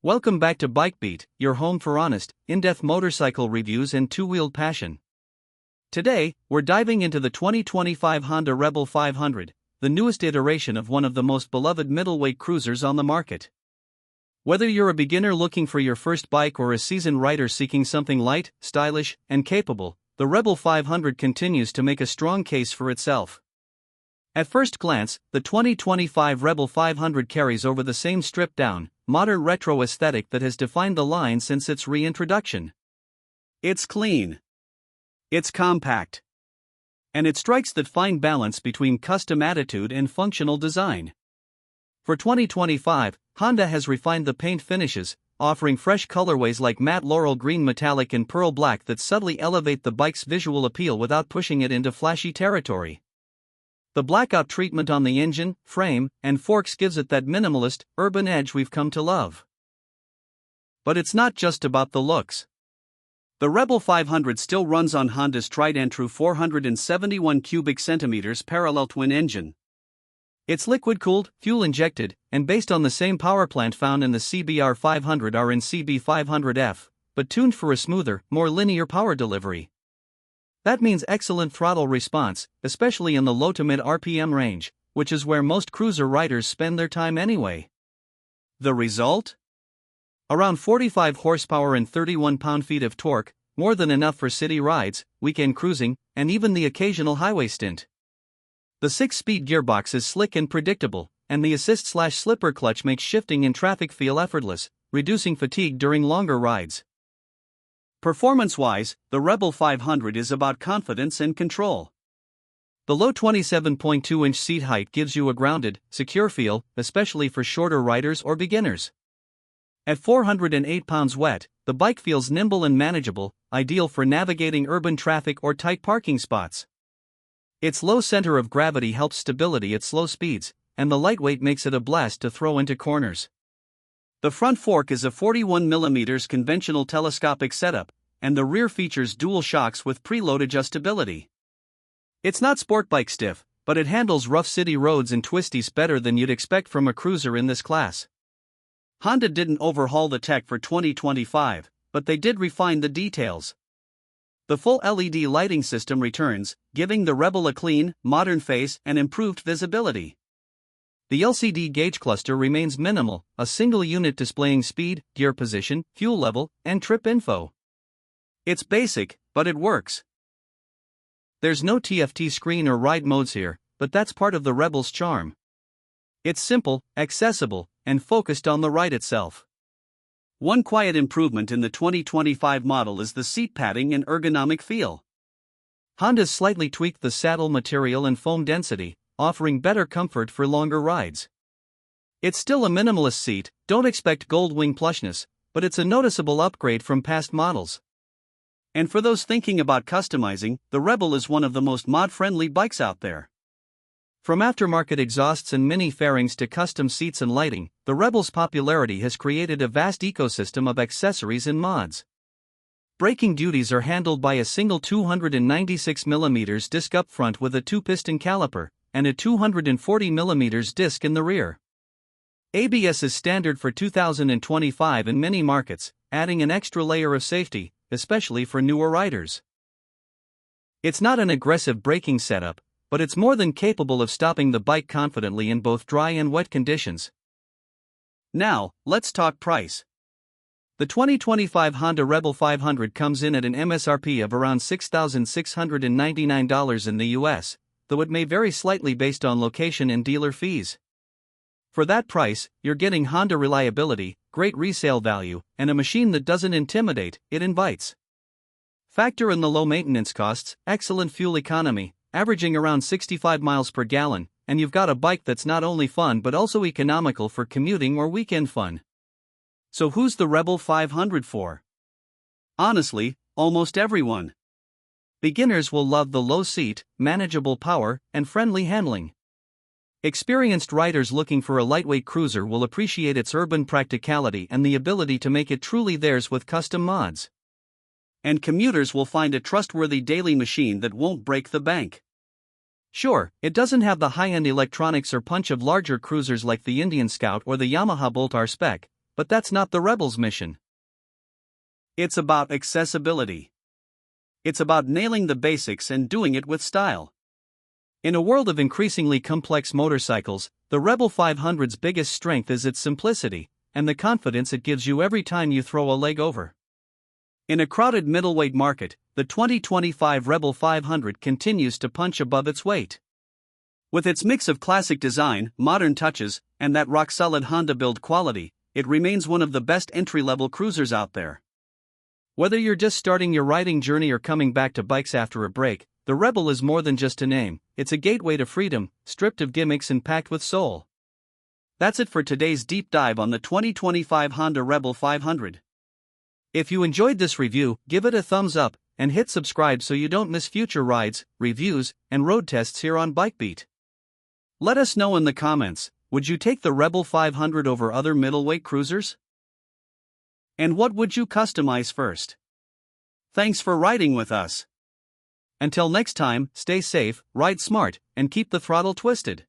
Welcome back to BikeBeat, your home for honest, in-depth motorcycle reviews and two-wheeled passion. Today, we're diving into the 2025 Honda Rebel 500, the newest iteration of one of the most beloved middleweight cruisers on the market. Whether you're a beginner looking for your first bike or a seasoned rider seeking something light, stylish, and capable, the Rebel 500 continues to make a strong case for itself. At first glance, the 2025 Rebel 500 carries over the same stripped-down, modern retro aesthetic that has defined the line since its reintroduction. It's clean. It's compact. And it strikes that fine balance between custom attitude and functional design. For 2025, Honda has refined the paint finishes, offering fresh colorways like matte laurel green metallic and pearl black that subtly elevate the bike's visual appeal without pushing it into flashy territory. The blackout treatment on the engine, frame, and forks gives it that minimalist, urban edge we've come to love. But it's not just about the looks. The Rebel 500 still runs on Honda's tried and true 471 cubic centimeters parallel twin engine. It's liquid-cooled, fuel-injected, and based on the same power plant found in the CBR 500R and CB 500F, but tuned for a smoother, more linear power delivery. That means excellent throttle response, especially in the low to mid RPM range, which is where most cruiser riders spend their time anyway. The result? Around 45 horsepower and 31 pound-feet of torque, more than enough for city rides, weekend cruising, and even the occasional highway stint. The 6-speed gearbox is slick and predictable, and the assist/slipper clutch makes shifting in traffic feel effortless, reducing fatigue during longer rides. Performance-wise, the Rebel 500 is about confidence and control. The low 27.2-inch seat height gives you a grounded, secure feel, especially for shorter riders or beginners. At 408 pounds wet, the bike feels nimble and manageable, ideal for navigating urban traffic or tight parking spots. Its low center of gravity helps stability at slow speeds, and the lightweight makes it a blast to throw into corners. The front fork is a 41mm conventional telescopic setup, and the rear features dual shocks with preload adjustability. It's not sport bike stiff, but it handles rough city roads and twisties better than you'd expect from a cruiser in this class. Honda didn't overhaul the tech for 2025, but they did refine the details. The full LED lighting system returns, giving the Rebel a clean, modern face and improved visibility. The LCD gauge cluster remains minimal, a single unit displaying speed, gear position, fuel level, and trip info. It's basic, but it works. There's no TFT screen or ride modes here, but that's part of the Rebel's charm. It's simple, accessible, and focused on the ride itself. One quiet improvement in the 2025 model is the seat padding and ergonomic feel. Honda's slightly tweaked the saddle material and foam density, offering better comfort for longer rides. It's still a minimalist seat, don't expect gold wing plushness, but it's a noticeable upgrade from past models. And for those thinking about customizing, the Rebel is one of the most mod-friendly bikes out there. From aftermarket exhausts and mini fairings to custom seats and lighting, the Rebel's popularity has created a vast ecosystem of accessories and mods. Braking duties are handled by a single 296mm disc up front with a 2-piston caliper, and a 240mm disc in the rear. ABS is standard for 2025 in many markets, adding an extra layer of safety, especially for newer riders. It's not an aggressive braking setup, but it's more than capable of stopping the bike confidently in both dry and wet conditions. Now, let's talk price. The 2025 Honda Rebel 500 comes in at an MSRP of around $6,699 in the US, though it may vary slightly based on location and dealer fees. For that price, you're getting Honda reliability, great resale value, and a machine that doesn't intimidate, it invites. Factor in the low maintenance costs, excellent fuel economy, averaging around 65 miles per gallon, and you've got a bike that's not only fun but also economical for commuting or weekend fun. So who's the Rebel 500 for? Honestly, almost everyone. Beginners will love the low seat, manageable power, and friendly handling. Experienced riders looking for a lightweight cruiser will appreciate its urban practicality and the ability to make it truly theirs with custom mods. And commuters will find a trustworthy daily machine that won't break the bank. Sure, it doesn't have the high-end electronics or punch of larger cruisers like the Indian Scout or the Yamaha Bolt R spec, but that's not the Rebel's mission. It's about accessibility. It's about nailing the basics and doing it with style. In a world of increasingly complex motorcycles, the Rebel 500's biggest strength is its simplicity, and the confidence it gives you every time you throw a leg over. In a crowded middleweight market, the 2025 Rebel 500 continues to punch above its weight. With its mix of classic design, modern touches, and that rock-solid Honda build quality, it remains one of the best entry-level cruisers out there. Whether you're just starting your riding journey or coming back to bikes after a break, the Rebel is more than just a name, it's a gateway to freedom, stripped of gimmicks and packed with soul. That's it for today's deep dive on the 2025 Honda Rebel 500. If you enjoyed this review, give it a thumbs up, and hit subscribe so you don't miss future rides, reviews, and road tests here on BikeBeat. Let us know in the comments, would you take the Rebel 500 over other middleweight cruisers? And what would you customize first? Thanks for riding with us. Until next time, stay safe, ride smart, and keep the throttle twisted.